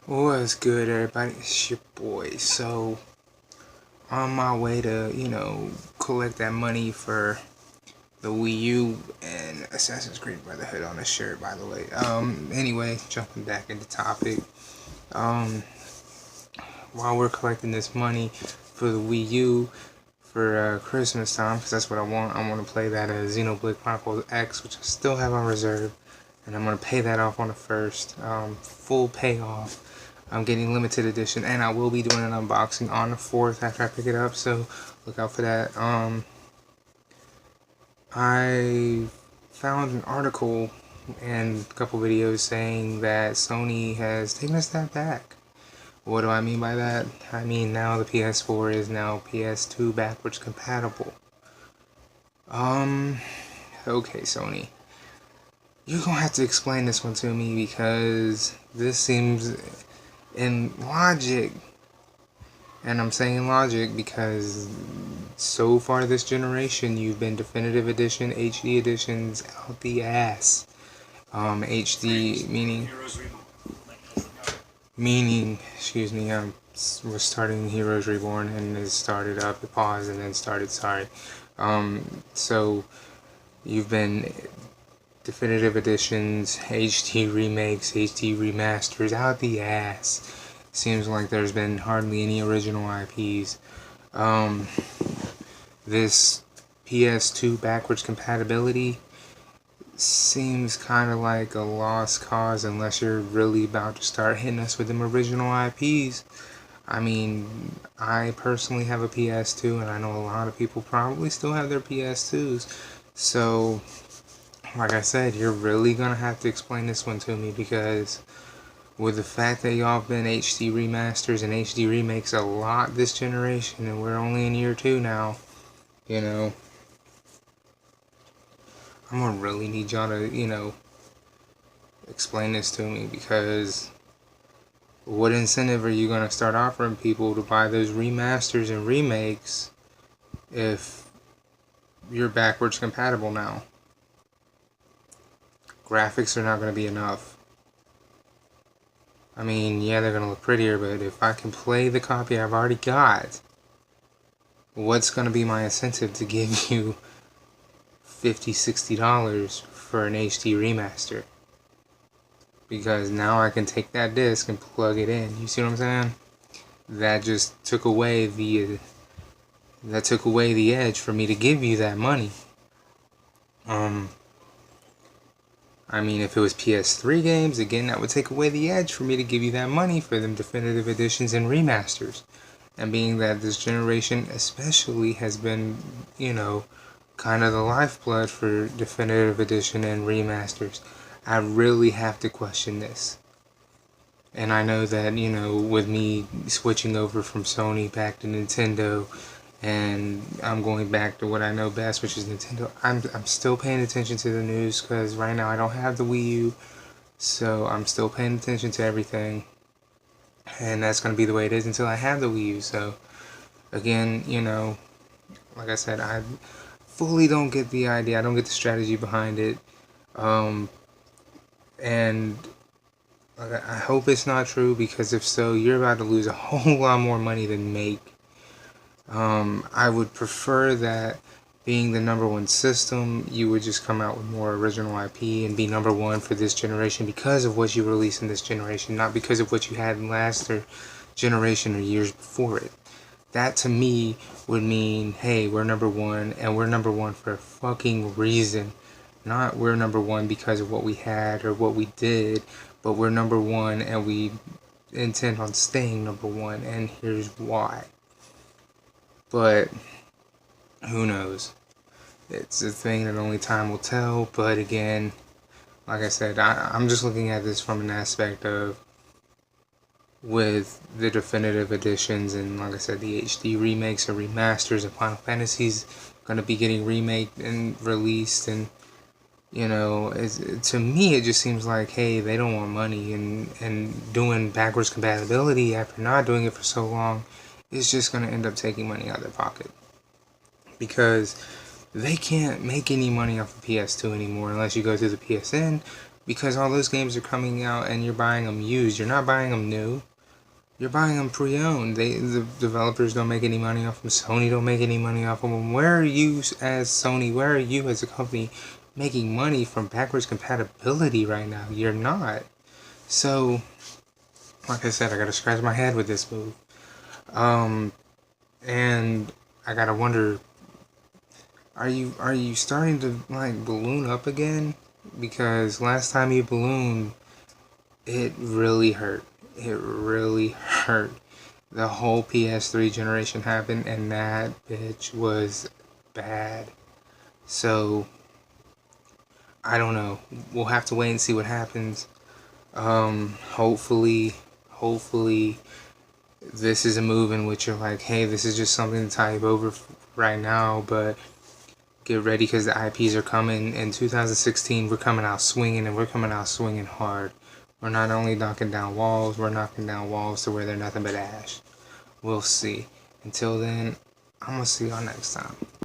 What's good, everybody? It's your boy. So, on my way to, collect that money for the Wii U and Assassin's Creed Brotherhood on the shirt, by the way. Anyway, jumping back into topic. Um, while we're collecting this money for the Wii U for Christmas time, because that's what I want. I want to play that Xenoblade Chronicles X, which I still have on reserve, and I'm gonna pay that off on the first, full payoff. I'm getting limited edition, and I will be doing an unboxing on the 4th after I pick it up, so look out for that. I found an article and a couple videos saying that Sony has taken a step back. What do I mean by that? I mean now the PS4 is now PS2 backwards compatible. Okay, Sony. You're gonna have to explain this one to me because this seems in logic. And I'm saying logic because so far this generation, you've been definitive edition, HD editions out the ass. HD excuse me, was starting Heroes Reborn and it started up, it paused and then started, sorry. So you've been definitive editions, HD remakes, HD remasters out the ass. Seems like there's been hardly any original IPs. This PS2 backwards compatibility seems kind of like a lost cause unless you're really about to start hitting us with them original IPs. I mean, I personally have a PS2 and I know a lot of people probably still have their PS2s. So, like I said, you're really gonna have to explain this one to me because with the fact that y'all have been HD remasters and HD remakes a lot this generation, and we're only in year 2 now, I'm gonna really need y'all to, explain this to me because what incentive are you gonna start offering people to buy those remasters and remakes if you're backwards compatible now? Graphics are not gonna be enough. I mean, yeah, they're gonna look prettier, but if I can play the copy I've already got, what's gonna be my incentive to give you $50, $60 for an HD remaster? Because now I can take that disc and plug it in. You see what I'm saying? That just took away the edge for me to give you that money. I mean, if it was PS3 games, again, that would take away the edge for me to give you that money for them definitive editions and remasters. And being that this generation especially has been, kind of the lifeblood for definitive edition and remasters, I really have to question this. And I know that, with me switching over from Sony back to Nintendo, and I'm going back to what I know best, which is Nintendo. I'm still paying attention to the news because right now I don't have the Wii U, so I'm still paying attention to everything, and that's gonna be the way it is until I have the Wii U. So again, like I said, I fully don't get the idea. I don't get the strategy behind it, and I hope it's not true because if so, you're about to lose a whole lot more money than make. I would prefer that being the #1 system, you would just come out with more original IP and be #1 for this generation because of what you release in this generation, not because of what you had in last or generation or years before it. That to me would mean, hey, we're #1 and we're #1 for a fucking reason. Not we're #1 because of what we had or what we did, but we're #1 and we intend on staying #1, and here's why. But who knows? It's a thing that only time will tell. But again, like I said, I'm just looking at this from an aspect of with the definitive editions and, like I said, the HD remakes or remasters of Final Fantasy's going to be getting remade and released, and to me it just seems like, hey, they don't want money, and doing backwards compatibility after not doing it for so long is just going to end up taking money out of their pocket because they can't make any money off of PS2 anymore unless you go to the PSN, because all those games are coming out and you're buying them used. You're not buying them new. You're buying them pre-owned. The developers don't make any money off them. Sony don't make any money off of them. Where are you as Sony? Where are you as a company making money from backwards compatibility right now? You're not. So, like I said, I gotta scratch my head with this move. And I gotta wonder, are you starting to like balloon up again? Because last time you ballooned, it really hurt. It really hurt. The whole PS3 generation happened, and that bitch was bad. So I don't know. We'll have to wait and see what happens. Hopefully, this is a move in which you're like, hey, this is just something to type over right now, but get ready because the IPs are coming. In 2016, we're coming out swinging, and we're coming out swinging hard. We're not only knocking down walls, we're knocking down walls to where they're nothing but ash. We'll see. Until then, I'm going to see y'all next time.